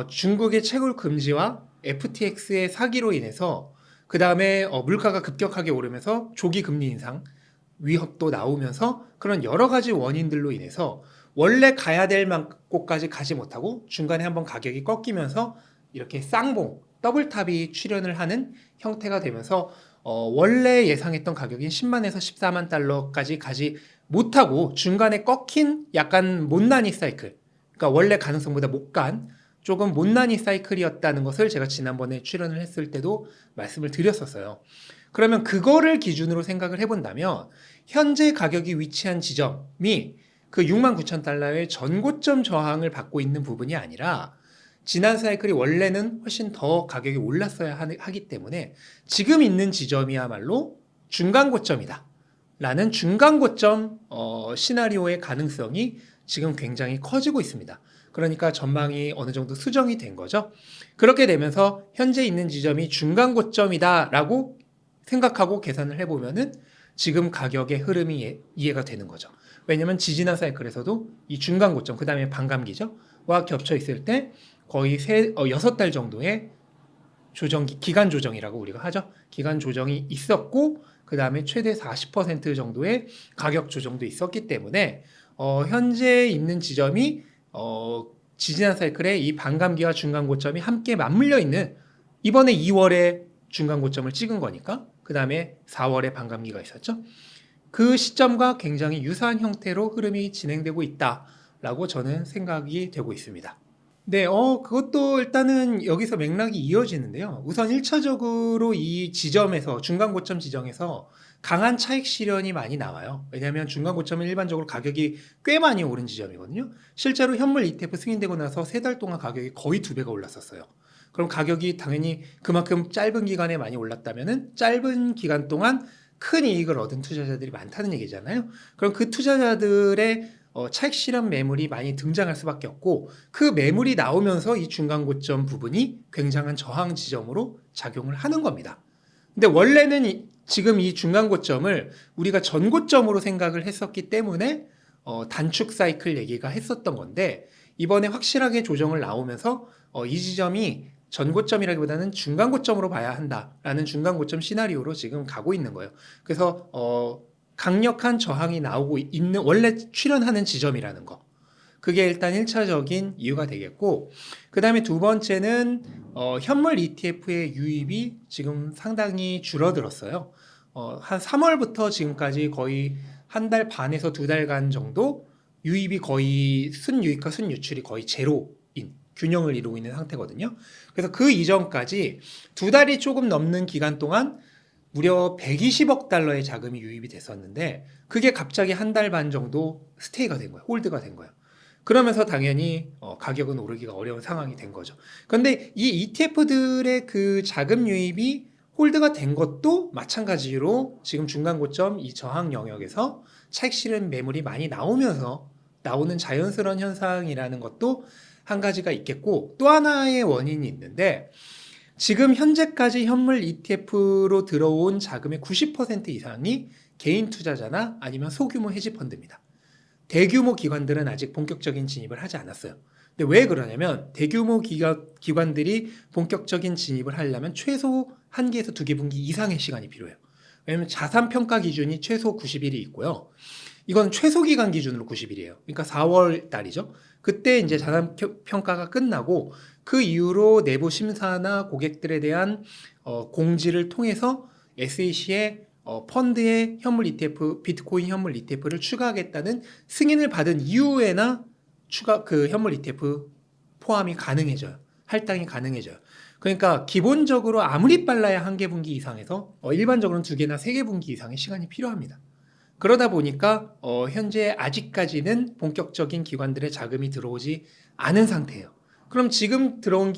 중국의 채굴 금지와 FTX의 사기로 인해서 그 다음에 물가가 급격하게 오르면서 조기 금리 인상 위협도 나오면서 그런 여러 가지 원인들로 인해서 원래 가야 될 곳까지 가지 못하고 중간에 한번 가격이 꺾이면서 이렇게 쌍봉 더블탑이 출현을 하는 형태가 되면서 원래 예상했던 가격인 10만에서 14만 달러까지 가지 못하고 중간에 꺾인 약간 못난이 사이클, 그러니까 원래 가능성보다 못 간 조금 못난이 사이클이었다는 것을 제가 지난번에 출연을 했을 때도 말씀을 드렸었어요. 그러면 그거를 기준으로 생각을 해본다면 현재 가격이 위치한 지점이 그 69,000달러의 전고점 저항을 받고 있는 부분이 아니라 지난 사이클이 원래는 훨씬 더 가격이 올랐어야 하기 때문에 지금 있는 지점이야말로 중간 고점이다 라는 중간 고점 시나리오의 가능성이 지금 굉장히 커지고 있습니다. 그러니까 전망이 어느 정도 수정이 된 거죠. 그렇게 되면서 현재 있는 지점이 중간 고점이다 라고 생각하고 계산을 해보면은 지금 가격의 흐름이 이해가 되는 거죠. 왜냐면 지지난 사이클에서도 이 중간 고점, 그 다음에 반감기죠. 와 겹쳐 있을 때 거의 6달 정도의 기간 조정이라고 우리가 하죠. 기간 조정이 있었고, 그 다음에 최대 40% 정도의 가격 조정도 있었기 때문에, 현재 있는 지점이, 지지난 사이클에 이 반감기와 중간 고점이 함께 맞물려 있는 이번에 2월에 중간 고점을 찍은 거니까, 그 다음에 4월에 반감기가 있었죠. 그 시점과 굉장히 유사한 형태로 흐름이 진행되고 있다라고 저는 생각이 되고 있습니다. 네, 그것도 일단은 여기서 맥락이 이어지는데요. 우선 1차적으로 이 지점에서, 중간 고점 지점에서 강한 차익 실현이 많이 나와요. 왜냐하면 중간 고점은 일반적으로 가격이 꽤 많이 오른 지점이거든요. 실제로 현물 ETF 승인되고 나서 3달 동안 가격이 거의 2배가 올랐었어요. 그럼 가격이 당연히 그만큼 짧은 기간에 많이 올랐다면은 짧은 기간 동안 큰 이익을 얻은 투자자들이 많다는 얘기잖아요. 그럼 그 투자자들의 차익 실현 매물이 많이 등장할 수밖에 없고 그 매물이 나오면서 이 중간 고점 부분이 굉장한 저항 지점으로 작용을 하는 겁니다. 근데 원래는 지금 이 중간 고점을 우리가 전고점으로 생각을 했었기 때문에 단축 사이클 얘기가 했었던 건데 이번에 확실하게 조정을 나오면서 이 지점이 전고점이라기보다는 중간 고점으로 봐야 한다라는 중간 고점 시나리오로 지금 가고 있는 거예요. 그래서 강력한 저항이 나오고 있는 원래 출현하는 지점이라는 거. 그게 일단 1차적인 이유가 되겠고 그 다음에 두 번째는 현물 ETF의 유입이 지금 상당히 줄어들었어요. 한 3월부터 지금까지 거의 한 달 반에서 2달간 정도 유입이 거의 순유입과 순유출이 거의 제로인 균형을 이루고 있는 상태거든요. 그래서 그 이전까지 2달이 조금 넘는 기간 동안 무려 120억 달러의 자금이 유입이 됐었는데 그게 갑자기 한 달 반 정도 스테이가 된 거예요. 홀드가 된 거예요. 그러면서 당연히 가격은 오르기가 어려운 상황이 된 거죠. 그런데 이 ETF들의 그 자금 유입이 홀드가 된 것도 마찬가지로 지금 중간 고점 이 저항 영역에서 차익 실현 매물이 많이 나오면서 나오는 자연스러운 현상이라는 것도 한 가지가 있겠고 또 하나의 원인이 있는데 지금 현재까지 현물 ETF로 들어온 자금의 90% 이상이 개인 투자자나 아니면 소규모 헤지펀드입니다. 대규모 기관들은 아직 본격적인 진입을 하지 않았어요. 근데 왜 그러냐면 대규모 기관들이 본격적인 진입을 하려면 최소 1개에서 2개 분기 이상의 시간이 필요해요. 왜냐면 자산 평가 기준이 최소 90일이 있고요. 이건 최소 기간 기준으로 90일이에요. 그러니까 4월 달이죠. 그때 이제 자산 평가가 끝나고 그 이후로 내부 심사나 고객들에 대한 공지를 통해서 SEC의 펀드의 현물 ETF, 비트코인 현물 ETF를 추가하겠다는 승인을 받은 이후에나 그 현물 ETF 포함이 가능해져요. 할당이 가능해져요. 그러니까 기본적으로 아무리 빨라야 1개 분기 이상에서 일반적으로는 2개나 3개 분기 이상의 시간이 필요합니다. 그러다 보니까 현재 아직까지는 본격적인 기관들의 자금이 들어오지 않은 상태예요. 그럼 지금 들어온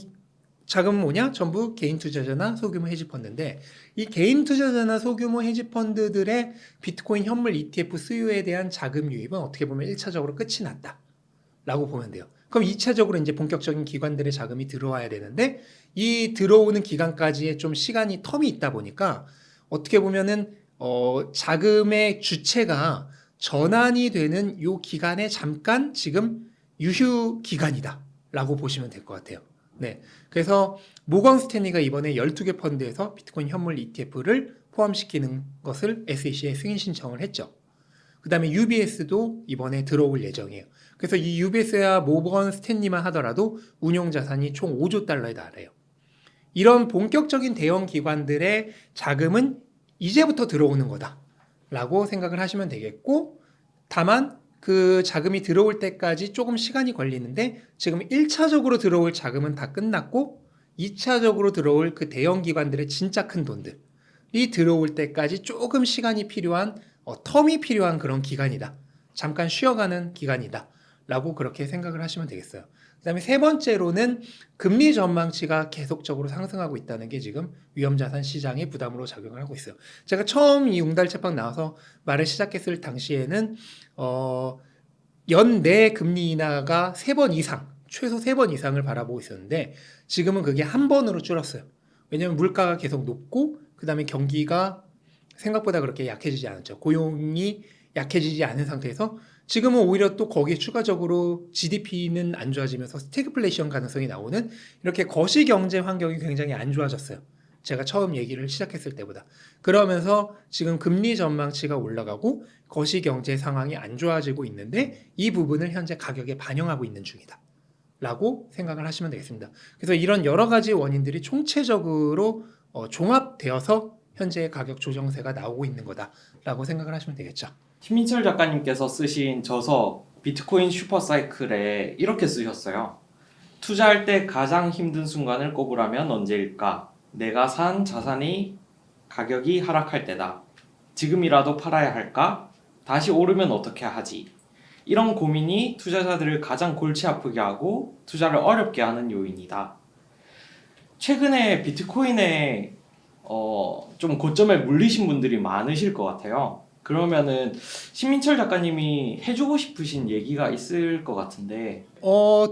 자금은 뭐냐? 전부 개인 투자자나 소규모 헤지펀드인데 이 개인 투자자나 소규모 헤지펀드들의 비트코인 현물 ETF 수요에 대한 자금 유입은 어떻게 보면 1차적으로 끝이 났다 라고 보면 돼요. 그럼 2차적으로 이제 본격적인 기관들의 자금이 들어와야 되는데 이 들어오는 기간까지의 좀 시간이 텀이 있다 보니까 어떻게 보면은 자금의 주체가 전환이 되는 요 기간에 잠깐 지금 유휴 기간이다 라고 보시면 될 것 같아요. 네. 그래서 모건 스탠리가 이번에 12개 펀드에서 비트코인 현물 ETF를 포함시키는 것을 SEC에 승인 신청을 했죠. 그 다음에 UBS도 이번에 들어올 예정이에요. 그래서 이 UBS야 모건 스탠리만 하더라도 운용 자산이 총 5조 달러에 달해요. 이런 본격적인 대형 기관들의 자금은 이제부터 들어오는 거다 라고 생각을 하시면 되겠고, 다만 그 자금이 들어올 때까지 조금 시간이 걸리는데 지금 1차적으로 들어올 자금은 다 끝났고 2차적으로 들어올 그 대형 기관들의 진짜 큰 돈들이 들어올 때까지 조금 시간이 필요한 텀이 필요한 그런 기간이다. 잠깐 쉬어가는 기간이다 라고 그렇게 생각을 하시면 되겠어요. 그 다음에 세 번째로는 금리 전망치가 계속적으로 상승하고 있다는 게 지금 위험자산 시장의 부담으로 작용을 하고 있어요. 제가 처음 이 웅달채빵 나와서 말을 시작했을 당시에는 연내 금리 인하가 3번 이상, 최소 3번 이상을 바라보고 있었는데 지금은 그게 한 번으로 줄었어요. 왜냐하면 물가가 계속 높고 그 다음에 경기가 생각보다 그렇게 약해지지 않았죠. 고용이 약해지지 않은 상태에서 지금은 오히려 또 거기에 추가적으로 GDP는 안 좋아지면서 스태그플레이션 가능성이 나오는 이렇게 거시경제 환경이 굉장히 안 좋아졌어요. 제가 처음 얘기를 시작했을 때보다. 그러면서 지금 금리 전망치가 올라가고 거시경제 상황이 안 좋아지고 있는데 이 부분을 현재 가격에 반영하고 있는 중이다 라고 생각을 하시면 되겠습니다. 그래서 이런 여러 가지 원인들이 총체적으로 종합되어서 현재 가격 조정세가 나오고 있는 거다라고 생각을 하시면 되겠죠. 신민철 작가님께서 쓰신 저서 비트코인 슈퍼사이클에 이렇게 쓰셨어요. 투자할 때 가장 힘든 순간을 꼽으라면 언제일까? 내가 산 자산이 가격이 하락할 때다. 지금이라도 팔아야 할까? 다시 오르면 어떻게 하지? 이런 고민이 투자자들을 가장 골치 아프게 하고 투자를 어렵게 하는 요인이다. 최근에 비트코인에 좀 고점에 물리신 분들이 많으실 것 같아요. 그러면은 신민철 작가님이 해주고 싶으신 얘기가 있을 것 같은데.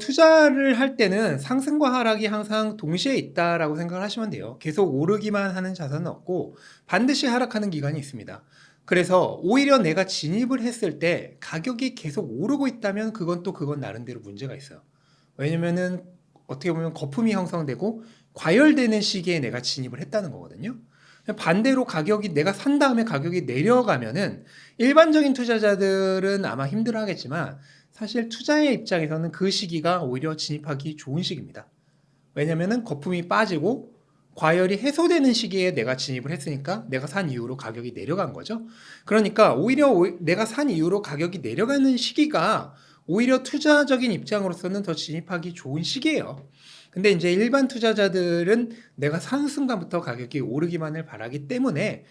투자를 할 때는 상승과 하락이 항상 동시에 있다라고 생각을 하시면 돼요. 계속 오르기만 하는 자산은 없고 반드시 하락하는 기간이 있습니다. 그래서 오히려 내가 진입을 했을 때 가격이 계속 오르고 있다면 그건 나름대로 문제가 있어요. 왜냐면은 어떻게 보면 거품이 형성되고 과열되는 시기에 내가 진입을 했다는 거거든요. 반대로 내가 산 다음에 가격이 내려가면은 일반적인 투자자들은 아마 힘들어 하겠지만 사실 투자의 입장에서는 그 시기가 오히려 진입하기 좋은 시기입니다. 왜냐면은 거품이 빠지고 과열이 해소되는 시기에 내가 진입을 했으니까 내가 산 이후로 가격이 내려간 거죠. 그러니까 오히려 내가 산 이후로 가격이 내려가는 시기가 오히려 투자적인 입장으로서는 더 진입하기 좋은 시기예요. 근데 이제 일반 투자자들은 내가 산 순간부터 가격이 오르기만을 바라기 때문에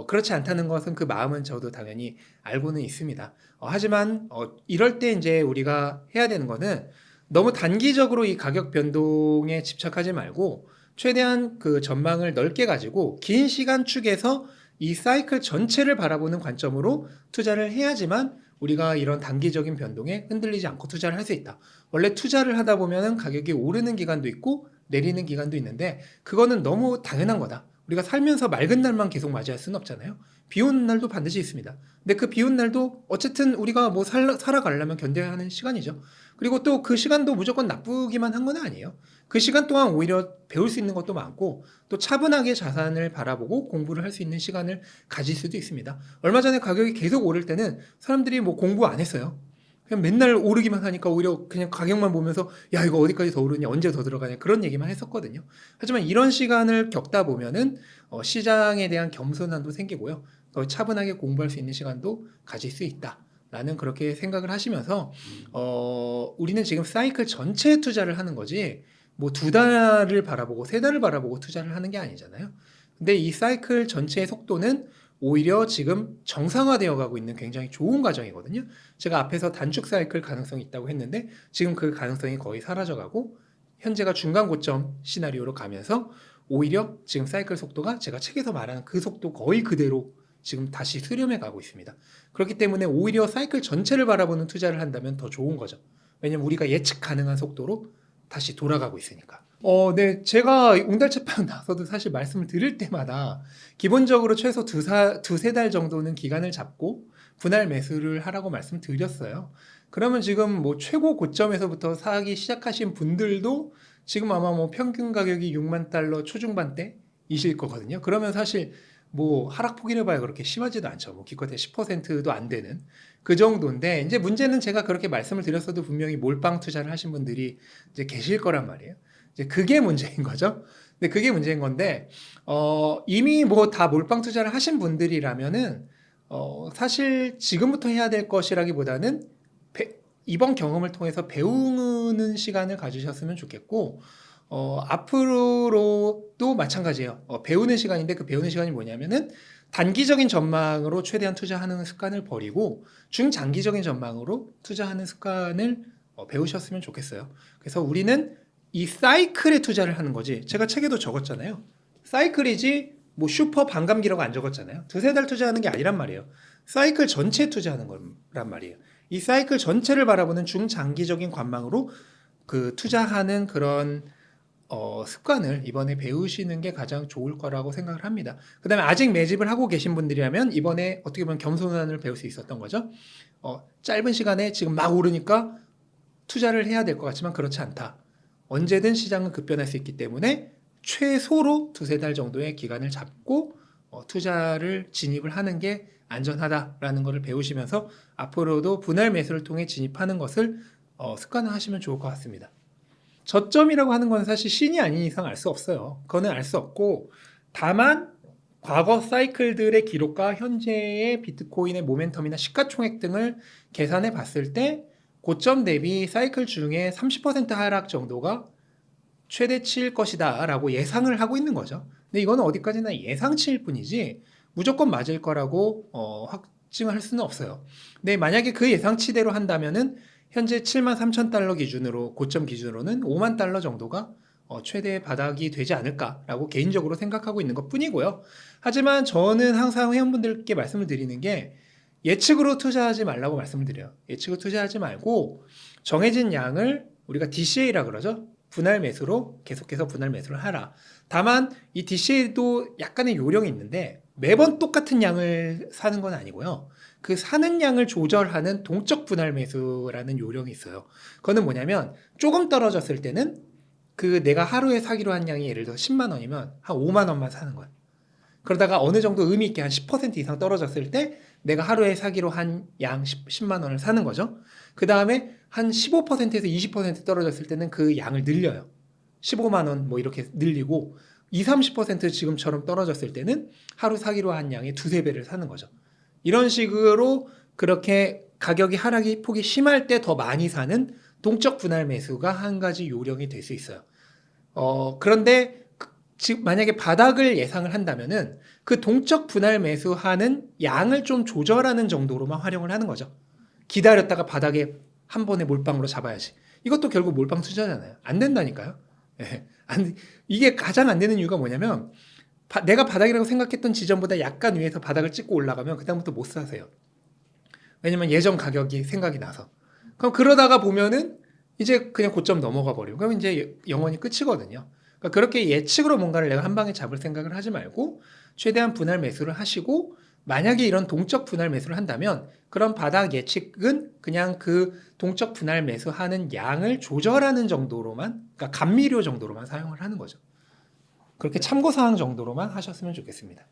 그렇지 않다는 것은 그 마음은 저도 당연히 알고는 있습니다. 하지만 이럴 때 이제 우리가 해야 되는 거는 너무 단기적으로 이 가격 변동에 집착하지 말고 최대한 그 전망을 넓게 가지고 긴 시간 축에서 이 사이클 전체를 바라보는 관점으로 투자를 해야지만 우리가 이런 단기적인 변동에 흔들리지 않고 투자를 할 수 있다. 원래 투자를 하다 보면 가격이 오르는 기간도 있고 내리는 기간도 있는데 그거는 너무 당연한 거다. 우리가 살면서 맑은 날만 계속 맞이할 수는 없잖아요. 비 오는 날도 반드시 있습니다. 근데 그 비 오는 날도 어쨌든 우리가 뭐 살아가려면 견뎌야 하는 시간이죠. 그리고 또 그 시간도 무조건 나쁘기만 한 건 아니에요. 그 시간 동안 오히려 배울 수 있는 것도 많고 또 차분하게 자산을 바라보고 공부를 할 수 있는 시간을 가질 수도 있습니다. 얼마 전에 가격이 계속 오를 때는 사람들이 뭐 공부 안 했어요. 그냥 맨날 오르기만 하니까 오히려 그냥 가격만 보면서 야 이거 어디까지 더 오르냐 언제 더 들어가냐 그런 얘기만 했었거든요. 하지만 이런 시간을 겪다 보면은 시장에 대한 겸손함도 생기고요. 더 차분하게 공부할 수 있는 시간도 가질 수 있다. 라는 그렇게 생각을 하시면서 우리는 지금 사이클 전체에 투자를 하는 거지 뭐 2달을 바라보고 3달을 바라보고 투자를 하는 게 아니잖아요. 근데 이 사이클 전체의 속도는 오히려 지금 정상화되어 가고 있는 굉장히 좋은 과정이거든요. 제가 앞에서 단축 사이클 가능성이 있다고 했는데 지금 그 가능성이 거의 사라져가고 현재가 중간 고점 시나리오로 가면서 오히려 지금 사이클 속도가 제가 책에서 말하는 그 속도 거의 그대로 지금 다시 수렴해 가고 있습니다. 그렇기 때문에 오히려 사이클 전체를 바라보는 투자를 한다면 더 좋은 거죠. 왜냐면 우리가 예측 가능한 속도로 다시 돌아가고 있으니까. 네. 제가 웅달채빵 나서도 사실 말씀을 드릴 때마다 기본적으로 최소 두세 달 정도는 기간을 잡고 분할 매수를 하라고 말씀드렸어요. 그러면 지금 뭐 최고 고점에서부터 사기 시작하신 분들도 지금 아마 뭐 평균 가격이 6만 달러 초중반대이실 거거든요. 그러면 사실 뭐 하락폭이라 봐야 그렇게 심하지도 않죠. 뭐 기껏해 10%도 안 되는 그 정도인데 이제 문제는 제가 그렇게 말씀을 드렸어도 분명히 몰빵 투자를 하신 분들이 이제 계실 거란 말이에요. 이제 그게 문제인 거죠. 근데 그게 문제인 건데 이미 뭐 다 몰빵 투자를 하신 분들이라면은 사실 지금부터 해야 될 것이라기보다는 이번 경험을 통해서 배우는 시간을 가지셨으면 좋겠고 앞으로도 마찬가지예요. 배우는 시간인데 그 배우는 시간이 뭐냐면은 단기적인 전망으로 최대한 투자하는 습관을 버리고 중장기적인 전망으로 투자하는 습관을 배우셨으면 좋겠어요. 그래서 우리는 이 사이클에 투자를 하는 거지. 제가 책에도 적었잖아요. 사이클이지 뭐 슈퍼 반감기라고 안 적었잖아요. 2-3달 투자하는 게 아니란 말이에요. 사이클 전체에 투자하는 거란 말이에요. 이 사이클 전체를 바라보는 중장기적인 관망으로 그 투자하는 그런 습관을 이번에 배우시는 게 가장 좋을 거라고 생각을 합니다. 그 다음에 아직 매집을 하고 계신 분들이라면 이번에 어떻게 보면 겸손함을 배울 수 있었던 거죠. 짧은 시간에 지금 막 오르니까 투자를 해야 될 것 같지만 그렇지 않다. 언제든 시장은 급변할 수 있기 때문에 최소로 2-3달 정도의 기간을 잡고 투자를 진입을 하는 게 안전하다라는 것을 배우시면서 앞으로도 분할 매수를 통해 진입하는 것을 습관화하시면 좋을 것 같습니다. 저점이라고 하는 건 사실 신이 아닌 이상 알 수 없어요. 그거는 알 수 없고 다만 과거 사이클들의 기록과 현재의 비트코인의 모멘텀이나 시가총액 등을 계산해 봤을 때 고점 대비 사이클 중에 30% 하락 정도가 최대치일 것이다 라고 예상을 하고 있는 거죠. 근데 이거는 어디까지나 예상치일 뿐이지 무조건 맞을 거라고 확증할 수는 없어요. 근데 만약에 그 예상치대로 한다면은 현재 73,000달러 기준으로 고점 기준으로는 5만 달러 정도가 최대 바닥이 되지 않을까라고 개인적으로 생각하고 있는 것 뿐이고요. 하지만 저는 항상 회원분들께 말씀을 드리는 게 예측으로 투자하지 말라고 말씀을 드려요. 예측으로 투자하지 말고 정해진 양을 우리가 DCA라 그러죠. 분할 매수로 계속해서 분할 매수를 하라. 다만 이 DCA도 약간의 요령이 있는데 매번 똑같은 양을 사는 건 아니고요. 그 사는 양을 조절하는 동적 분할 매수라는 요령이 있어요. 그거는 뭐냐면 조금 떨어졌을 때는 그 내가 하루에 사기로 한 양이 예를 들어 10만 원이면 한 5만 원만 사는 거야. 그러다가 어느 정도 의미 있게 한 10% 이상 떨어졌을 때 내가 하루에 사기로 한 양 10만 원을 사는 거죠. 그 다음에 한 15%에서 20% 떨어졌을 때는 그 양을 늘려요. 15만 원 뭐 이렇게 늘리고 20-30% 지금처럼 떨어졌을 때는 하루 사기로 한 양의 2-3배를 사는 거죠. 이런 식으로 그렇게 가격이 하락이 폭이 심할 때 더 많이 사는 동적 분할 매수가 한 가지 요령이 될 수 있어요. 그런데 지금 만약에 바닥을 예상을 한다면은 그 동적 분할 매수하는 양을 좀 조절하는 정도로만 활용을 하는 거죠. 기다렸다가 바닥에 한 번에 몰빵으로 잡아야지. 이것도 결국 몰빵 투자잖아요. 안 된다니까요. 이게 가장 안 되는 이유가 뭐냐면 내가 바닥이라고 생각했던 지점보다 약간 위에서 바닥을 찍고 올라가면 그다음부터 못 사세요. 왜냐면 예전 가격이 생각이 나서. 그럼 그러다가 보면은 이제 그냥 고점 넘어가 버리고 그럼 이제 영원히 끝이거든요. 그러니까 그렇게 예측으로 뭔가를 내가 한 방에 잡을 생각을 하지 말고 최대한 분할 매수를 하시고 만약에 이런 동적 분할 매수를 한다면 그런 바닥 예측은 그냥 그 동적 분할 매수하는 양을 조절하는 정도로만, 그러니까 감미료 정도로만 사용을 하는 거죠. 그렇게 참고사항 정도로만 하셨으면 좋겠습니다.